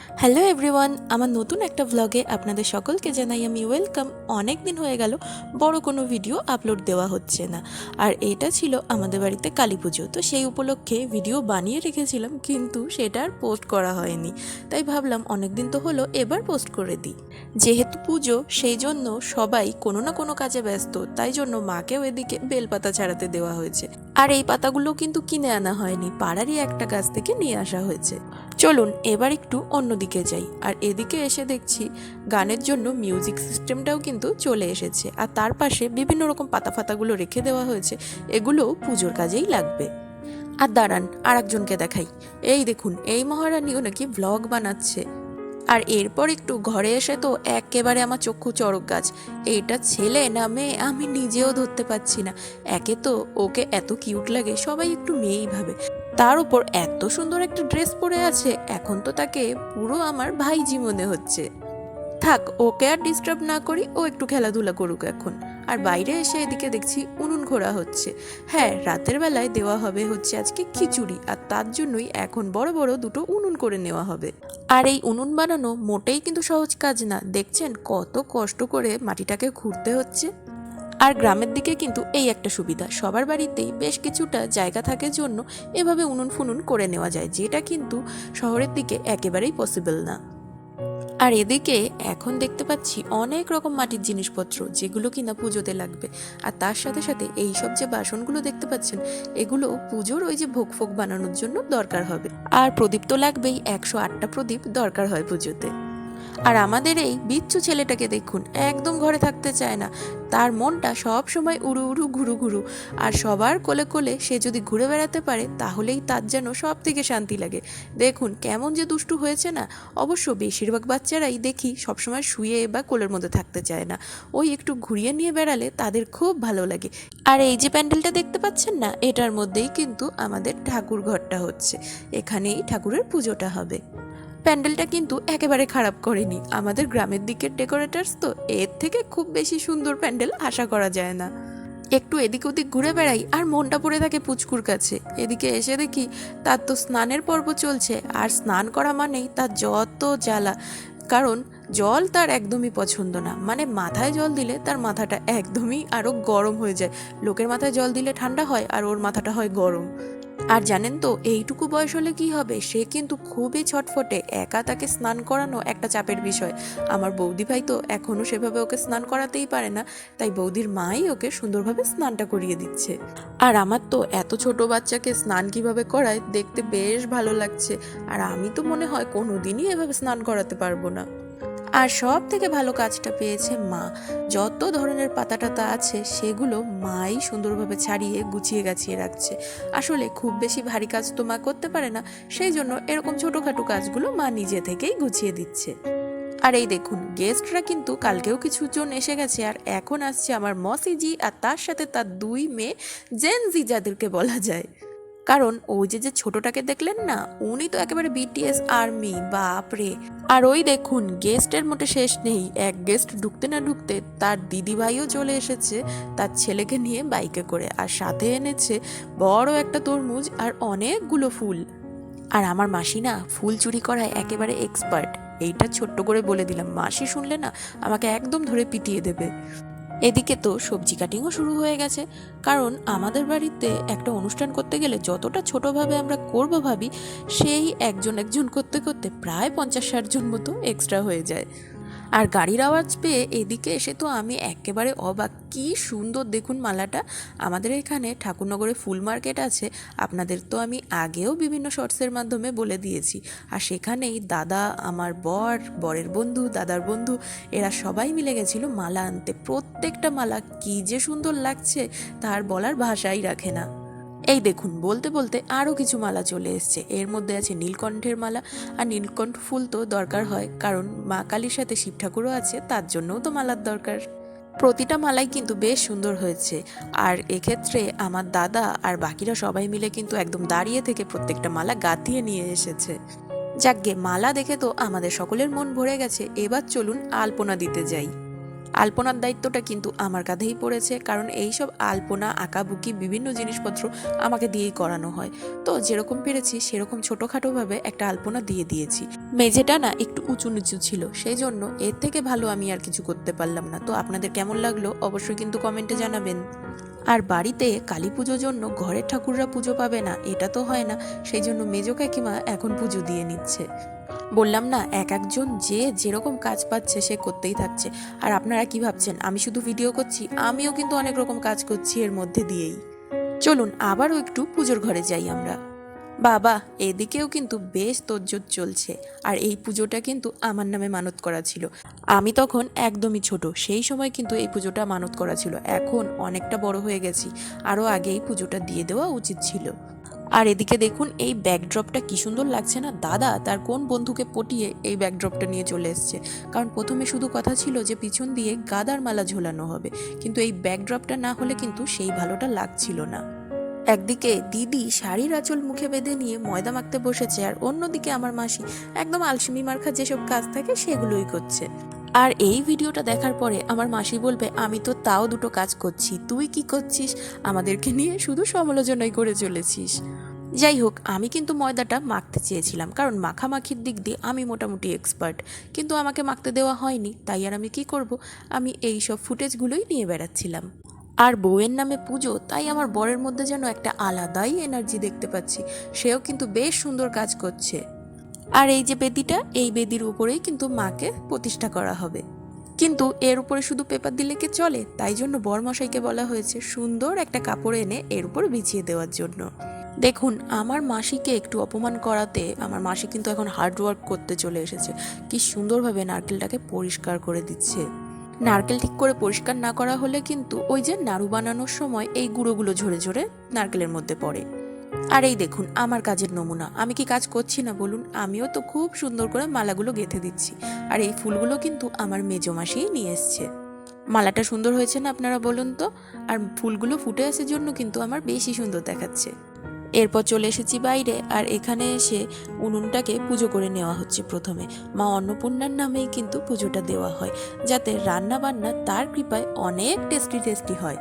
Hello everyone, আমার নতুন একটা ভ্লগে আপনাদের সকলকে জানাই আমি ওয়েলকাম। অনেক দিন হয়ে গেল বড় কোনো ভিডিও আপলোড দেওয়া হচ্ছে না, আর এটা ছিল আমাদের বাড়িতে কালী পুজো। তো সেই উপলক্ষে ভিডিও বানিয়ে রেখেছিলাম, কিন্তু সেটা আর পোস্ট করা হয়নি। তাই ভাবলাম অনেক দিন তো হলো, এবার পোস্ট করে দিই। যেহেতু পুজো, সেই জন্য সবাই কোনো না কোনো কাজে ব্যস্ত, তাই জন্য মাকেও এদিকে বেলপাতা ছাড়াতে দেওয়া হয়েছে। আর এই পাতাগুলো কিন্তু কিনে আনা হয়নি, পাড়ারই একটা গাছ থেকে নিয়ে আসা হয়েছে। চলুন এবার একটু অন্যদিকে যাই। আর এদিকে এসে দেখছি গানের জন্য মিউজিক সিস্টেমটাও কিন্তু চলে এসেছে, আর তার পাশে বিভিন্ন রকম পাতা ফাতাগুলো রেখে দেওয়া হয়েছে, এগুলোও পুজোর কাজেই লাগবে। আর দাঁড়ান, আর একজনকে দেখাই। এই দেখুন, এই মহারানীও নাকি ভ্লগ বানাচ্ছে। আর এরপর একটু ঘরে এসে তো একেবারে আমার চক্ষু চড়ক গাছ। এইটা ছেলে না মেয়ে আমি নিজেও ধরতে পারছি না। একে তো ওকে এত কিউট লাগে, সবাই একটু মেয়েই ভাবে। তার উপর এত সুন্দর একটা ড্রেস পরে আছে, এখন তো তাকে পুরো আমার ভাইজি মনে হচ্ছে। থাক, ওকে আর ডিস্টার্ব না করি, ও একটু খেলাধুলা করুক এখন। আর বাইরে এসে এদিকে দেখছি উনুন ঘোরা হচ্ছে। হ্যাঁ, রাতের বেলায় দেওয়া হবে হচ্ছে আজকে খিচুড়ি, আর তার জন্যই এখন বড় বড় দুটো উনুন করে নেওয়া হবে। আর এই উনুন বানানো মোটেই কিন্তু সহজ কাজ না, দেখছেন কত কষ্ট করে মাটিটাকে খুঁড়তে হচ্ছে। আর গ্রামের দিকে কিন্তু এই একটা সুবিধা, সবার বাড়িতেই বেশ কিছুটা জায়গা থাকে জন্য এভাবে উনুন ফুনুন করে নেওয়া যায়, যেটা কিন্তু শহরের দিকে একেবারেই পসিবল না। আর এদিকে এখন দেখতে পাচ্ছি অনেক রকম মাটির জিনিসপত্র, যেগুলো কিনা পুজোতে লাগবে। আর তার সাথে সাথে এই সব যে বাসনগুলো দেখতে পাচ্ছেন, এগুলো পুজোর ওই যে ভোগ ফোগ বানানোর জন্য দরকার হবে। আর প্রদীপ তো লাগবেই, 108টা প্রদীপ দরকার হয় পুজোতে। আর আমাদের এই বিচ্ছু ছেলেটাকে দেখুন, একদম ঘরে থাকতে চায় না। তার মনটা সব সময় উড়ু উড়ু ঘুরু ঘুরু। আর সবার কোলে কোলে সে যদি ঘুরে বেড়াতে পারে, তাহলেই তার যেন সব থেকে শান্তি লাগে। দেখুন কেমন যে দুষ্টু হয়েছে না। অবশ্য বেশিরভাগ বাচ্চারাই দেখি সবসময় শুয়ে বা কোলের মধ্যে থাকতে চায় না, ওই একটু ঘুরিয়ে নিয়ে বেড়ালে তাদের খুব ভালো লাগে। আর এই যে প্যান্ডেলটা দেখতে পাচ্ছেন না, এটার মধ্যেই কিন্তু আমাদের ঠাকুর ঘরটা হচ্ছে, এখানেই ঠাকুরের পুজোটা হবে। প্যান্ডেলটা কিন্তু একেবারে খারাপ করেনি আমাদের গ্রামের দিকের ডেকোরেটার্স, তো এর থেকে খুব বেশি সুন্দর প্যান্ডেল আশা করা যায় না। একটু এদিক ওদিক ঘুরে বেড়াই আর মনটা পড়ে থাকে পুচকুর কাছে। এদিকে এসে দেখি তার তো স্নানের পর্ব চলছে, আর স্নান করা মানেই তার যত জ্বালা। কারণ জল তার একদমই পছন্দ না, মানে মাথায় জল দিলে তার মাথাটা একদমই আরো গরম হয়ে যায়। লোকের মাথায় জল দিলে ঠান্ডা হয়, আর ওর মাথাটা হয় গরম। আর জানেন তো এইটুকু বয়স হলে কি হবে, সে কিন্তু খুবই ছটফটে, একা তাকে স্নান করানো একটা চাপের বিষয়। আমার বৌদি ভাই তো এখনো সেভাবে ওকে স্নান করাতেই পারে না, তাই বৌদির মাই ওকে সুন্দরভাবে স্নানটা করিয়ে দিচ্ছে। আর আমার তো এত ছোট বাচ্চাকে স্নান কিভাবে করায় দেখতে বেশ ভালো লাগছে। আর আমি তো মনে হয় কোনোদিনই এভাবে স্নান করাতে পারবো না। আর সব থেকে ভালো কাজটা পেয়েছে মা। যত ধরনের পাতা টাতা আছে সেগুলো মাই সুন্দরভাবে ছাড়িয়ে গুছিয়ে গাছিয়ে রাখছে। আসলে খুব বেশি ভারী কাজ তো মা করতে পারে না, সেই জন্য এরকম ছোটোখাটো কাজগুলো মা নিজে থেকেই গুছিয়ে দিচ্ছে। আর এই দেখুন, গেস্টরা কিন্তু কালকেও কিছুজন এসে গেছে, আর এখন আসছে আমার মসিজি আর তার সাথে তার দুই মেয়ে, জেনজি যাদেরকে বলা যায়। কারণ ওই যে যে ছোটটাকে দেখলেন না, উনি তো একেবারে বিটিএস আর্মি, বাপরে। আর ওই দেখুন, গেস্টের মোটে শেষ নেই। এক গেস্ট ঢুকতে না ঢুকতে তার দিদিভাইও চলে এসেছে তার ছেলেকে নিয়ে বাইকে করে, আর সাথে এনেছে বড় একটা তরমুজ আর অনেকগুলো ফুল। আর আমার মাসি না ফুল চুরি করায় একেবারে এক্সপার্ট, এইটা ছোট্ট করে বলে দিলাম, মাসি শুনলে না আমাকে একদম ধরে পিটিয়ে দেবে। এদিকে তো সবজি কাটিংও শুরু হয়ে গেছে, কারণ আমাদের বাড়িতে একটা অনুষ্ঠান করতে গেলে যতটা ছোটোভাবে আমরা করব ভাবি, সেই একজন একজন করতে করতে প্রায় 50-60 জন মতো এক্সট্রা হয়ে যায়। আর গাড়ির আওয়াজ পেয়ে এদিকে এসে তো আমি একেবারে অবাক, কি সুন্দর দেখুন মালাটা। আমাদের এখানে ঠাকুরনগরে ফুল মার্কেট আছে, আপনাদের তো আমি আগেও বিভিন্ন শর্টসের মাধ্যমে বলে দিয়েছি। আর সেখানেই দাদা, আমার বরের বন্ধু, দাদার বন্ধু, এরা সবাই মিলে গেছিল মালা আনতে। প্রত্যেকটা মালা কি যে সুন্দর লাগছে, তার বলার ভাষাই রাখে না। এই দেখুন, বলতে বলতে আরও কিছু মালা চলে এসছে। এর মধ্যে আছে নীলকণ্ঠের মালা, আর নীলকণ্ঠ ফুল তো দরকার হয়, কারণ মা কালীর সাথে শিব ঠাকুরও আছে, তার জন্যও তো মালার দরকার। প্রতিটা মালাই কিন্তু বেশ সুন্দর হয়েছে। আর এক্ষেত্রে আমার দাদা আর বাকিরা সবাই মিলে কিন্তু একদম দাঁড়িয়ে থেকে প্রত্যেকটা মালা গাঁথিয়ে নিয়ে এসেছে। যাকগে, মালা দেখে তো আমাদের সকলের মন ভরে গেছে, এবার চলুন আলপনা দিতে যাই। আলপনার দায়িত্বটা কিন্তু আমার কাঁধেই পড়েছে, কারণ এইসব আলপনা আঁকাবুকি বিভিন্ন জিনিসপত্র আমাকে দিয়েই করানো হয়। তো যেরকম পেরেছি সেরকম ছোটোখাটোভাবে একটা আলপনা দিয়ে দিয়েছি। মেঝেটা না একটু উঁচু নিচু ছিল, সেই জন্য এর থেকে ভালো আমি আর কিছু করতে পারলাম না। তো আপনাদের কেমন লাগলো অবশ্যই কিন্তু কমেন্টে জানাবেন। আর বাড়িতে কালী পুজোর জন্য ঘরের ঠাকুররা পুজো পাবে না এটা তো হয় না, সেই জন্য মেজো কাকিমা এখন পুজো দিয়ে নিচ্ছে। বললাম না, এক একজন যে যেরকম কাজ পাচ্ছে সে করতেই থাকছে। আর আপনারা কি ভাবছেন আমি শুধু ভিডিও করছি? আমিও কিন্তু অনেক রকম কাজ করছি এর মধ্যে দিয়েই। চলুন আবারও একটু পুজোর ঘরে যাই আমরা। বাবা, এদিকেও কিন্তু বেশ তোড়জোড় চলছে। আর এই পুজোটা কিন্তু আমার নামে মানত করা ছিল। আমি তখন একদমই ছোট, সেই সময় কিন্তু এই পুজোটা মানত করা ছিল। এখন অনেকটা বড় হয়ে গেছি, আরও আগে এই পুজোটা দিয়ে দেওয়া উচিত ছিল। আর এদিকে দেখুন এই ব্যাকড্রপটা কি সুন্দর লাগছে না। দাদা তার কোন বন্ধুকে পটিয়ে এই ব্যাকড্রপটা নিয়ে চলে এসছে, কারণ প্রথমে শুধু কথা ছিল যে পিছন দিয়ে গাদার মালা ঝোলানো হবে, কিন্তু এই ব্যাকড্রপটা না হলে কিন্তু সেই ভালোটা লাগছিল না। একদিকে দিদি শাড়ির আঁচল মুখে বেঁধে নিয়ে ময়দা মাখতে বসেছে, আর অন্যদিকে আমার মাসি একদম আলসেমি মার্কা যেসব কাজ থাকে সেগুলোই করছে। আর এই ভিডিওটা দেখার পরে আমার মাসি বলবে আমি তো তাও দুটো কাজ করছি, তুই কি করছিস? আমাদেরকে নিয়ে শুধু সমালোচনাই করে চলেছিস। যাই হোক, আমি কিন্তু ময়দাটা মাখতে চেয়েছিলাম, কারণ মাখামাখির দিক দিয়ে আমি মোটামুটি এক্সপার্ট, কিন্তু আমাকে মাখতে দেওয়া হয়নি। তাই আর আমি কি করব, আমি এই সব ফুটেজগুলোই নিয়ে বেড়াচ্ছিলাম। আর বউয়ের নামে পুজো, তাই আমার বরের মধ্যে যেন একটা আলাদাই এনার্জি দেখতে পাচ্ছি। সেও কিন্তু বেশ সুন্দর কাজ করছে। আর এই যে বেদিটা, এই বেদির উপরেই কিন্তু মাকে প্রতিষ্ঠা করা হবে। কিন্তু এর উপরে শুধু পেপার দিলে কি চলে? তাই জন্য বরমশাইকে বলা হয়েছে সুন্দর একটা কাপড় এনে এর উপর বিছিয়ে দেওয়ার জন্য। দেখুন, আমার মাসিকে একটু অপমান করাতে আমার মাসি কিন্তু এখন হার্ড ওয়ার্ক করতে চলে এসেছে। কি সুন্দরভাবে নারকেলটাকে পরিষ্কার করে দিচ্ছে। নারকেল ঠিক করে পরিষ্কার না করা হলে কিন্তু ওই যে নাড়ু বানানোর সময় এই গুঁড়োগুলো ঝরে ঝরে নারকেলের মধ্যে পড়ে। আর এই দেখুন আমার কাজের নমুনা, আমি কি কাজ করছি না বলুন? আমিও তো খুব সুন্দর করে মালাগুলো গেঁথে দিচ্ছি। আর এই ফুলগুলো কিন্তু আমার মেজো মাসিই নিয়ে এসছে। মালাটা সুন্দর হয়েছে না আপনারা বলুন তো? আর ফুলগুলো ফুটে আসার জন্য কিন্তু আমার বেশি সুন্দর দেখাচ্ছে। এরপর চলে এসেছি বাইরে, আর এখানে এসে উনুনটাকে পুজো করে নেওয়া হচ্ছে। প্রথমে মা অন্নপূর্ণার নামেই কিন্তু পুজোটা দেওয়া হয়, যাতে রান্না বান্না তার কৃপায় অনেক টেস্টি টেস্টি হয়।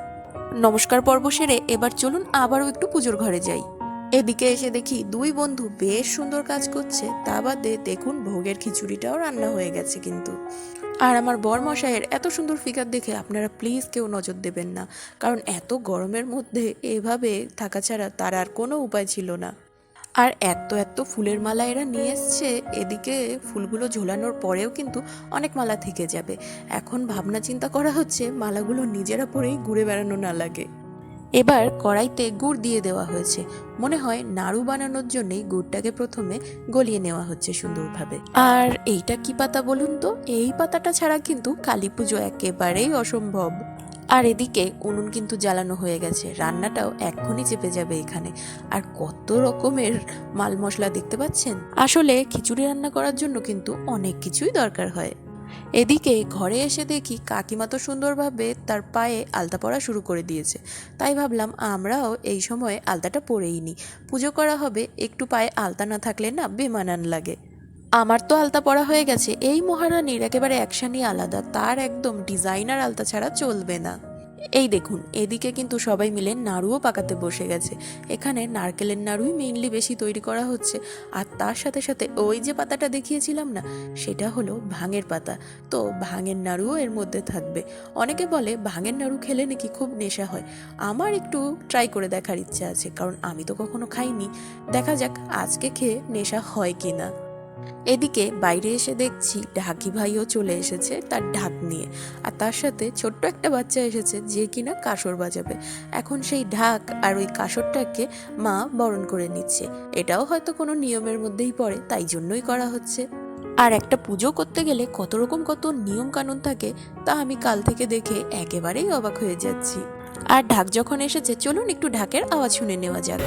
নমস্কার পর্ব সেরে এবার চলুন আবারও একটু পুজোর ঘরে যাই। এদিকে এসে দেখি দুই বন্ধু বেশ সুন্দর কাজ করছে, তা বাদে দেখুন ভোগের খিচুড়িটাও রান্না হয়ে গেছে কিন্তু। আর আমার বরমশাইয়ের এত সুন্দর ফিগার দেখে আপনারা প্লিজ কেউ নজর দেবেন না, কারণ এত গরমের মধ্যে এভাবে থাকা ছাড়া তার আর কোনো উপায় ছিল না। আর এত এত ফুলের মালা এরা নিয়ে এসছে, এদিকে ফুলগুলো ঝোলানোর পরেও কিন্তু অনেক মালা থেকে যাবে। এখন ভাবনা চিন্তা করা হচ্ছে মালাগুলো নিজেরা পরেই ঘুরে বেড়ানো না লাগে। এবার কড়াইতে গুড় দিয়ে দেওয়া হয়েছে, মনে হয় নাড়ু বানানোর জন্যই গুড়টাকে প্রথমে গলিয়ে নেওয়া হচ্ছে সুন্দরভাবে। আর এইটা কি পাতা বলুন তো? এই পাতাটা ছাড়া কিন্তু কালী পুজো একেবারেই অসম্ভব। আর এদিকে উনুন কিন্তু জ্বালানো হয়ে গেছে, রান্নাটাও এক্ষুনি চেপে যাবে এখানে। আর কত রকমের মাল মশলা দেখতে পাচ্ছেন। আসলে খিচুড়ি রান্না করার জন্য কিন্তু অনেক কিছুই দরকার হয়। এদিকে ঘরে এসে দেখি কাকিমা তো সুন্দরভাবে তার পায়ে আলতা পরা শুরু করে দিয়েছে। তাই ভাবলাম আমরাও এই সময় আলতাটা পরেই নিই। পুজো করা হবে, একটু পায়ে আলতা না থাকলে না বেমানান লাগে। আমার তো আলতা পরা হয়ে গেছে, এই মহারানীর একেবারে অ্যাকশনই আলাদা, তার একদম ডিজাইনার আলতা ছাড়া চলবে না। এই দেখুন এদিকে কিন্তু সবাই মিলে নাড়ুও পাকাতে বসে গেছে। এখানে নারকেলের নাড়ুই মেইনলি বেশি তৈরি করা হচ্ছে। আর তার সাথে সাথে ওই যে পাতাটা দেখিয়েছিলাম না, সেটা হলো ভাঙের পাতা। তো ভাঙের নাড়ুও এর মধ্যে থাকবে। অনেকে বলে ভাঙের নাড়ু খেলে নাকি খুব নেশা হয়। আমার একটু ট্রাই করে দেখার ইচ্ছা আছে, কারণ আমি তো কখনো খাইনি। দেখা যাক আজকে খেয়ে নেশা হয় কি না। এদিকে বাইরে এসে দেখছি ঢাকি ভাইও চলে এসেছে তার ঢাক নিয়ে, আর তার সাথে ছোট্ট একটা বাচ্চা এসেছে যে কিনা কাসর বাজাবে। এখন সেই ঢাক আর ওই কাসরটাকে মা বরণ করে নিচ্ছে। এটাও হয়তো কোনো নিয়মের মধ্যেই পড়ে, তাই জন্যই করা হচ্ছে। আর একটা পুজো করতে গেলে কত রকম কত নিয়ম কানুন থাকে, তা আমি কাল থেকে দেখে একেবারেই অবাক হয়ে যাচ্ছি। আর ঢাক যখন এসেছে, চলুন একটু ঢাকের আওয়াজ শুনে নেওয়া যাক।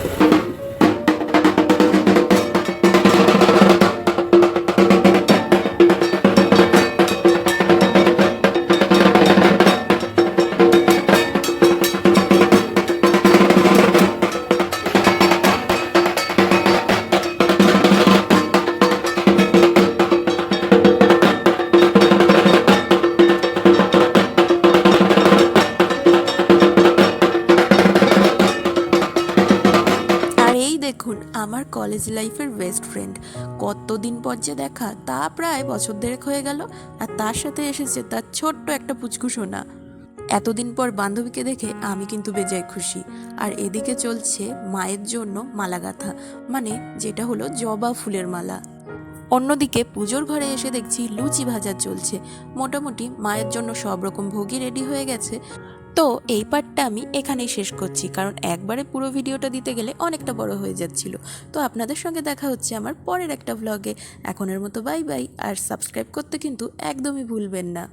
কলেজ লাইফের বেস্ট ফ্রেন্ড। কতদিন পর যে দেখা, তা প্রায় বছর দেড়েক হয়ে গেল। আর তার সাথে এসেছে তার ছোট্ট একটা পুচকু সোনা। এতদিন পর বান্ধবীকে দেখে আমি কিন্তু বেজায় খুশি। আর এদিকে চলছে মায়ের জন্য মালা গাঁথা, মানে যেটা হলো জবা ফুলের মালা। অন্যদিকে পুজোর ঘরে এসে দেখছি লুচি ভাজা চলছে। মোটামুটি মায়ের জন্য সব রকম ভোগই রেডি হয়ে গেছে। তো এই পার্টটা আমি এখানেই শেষ করছি, কারণ একবারে পুরো ভিডিওটা দিতে গেলে অনেকটা বড় হয়ে যাচ্ছিল। তো আপনাদের সঙ্গে দেখা হচ্ছে আমার পরের একটা ভ্লগে। এখনের মতো বাই বাই, আর সাবস্ক্রাইব করতে কিন্তু একদমই ভুলবেন না।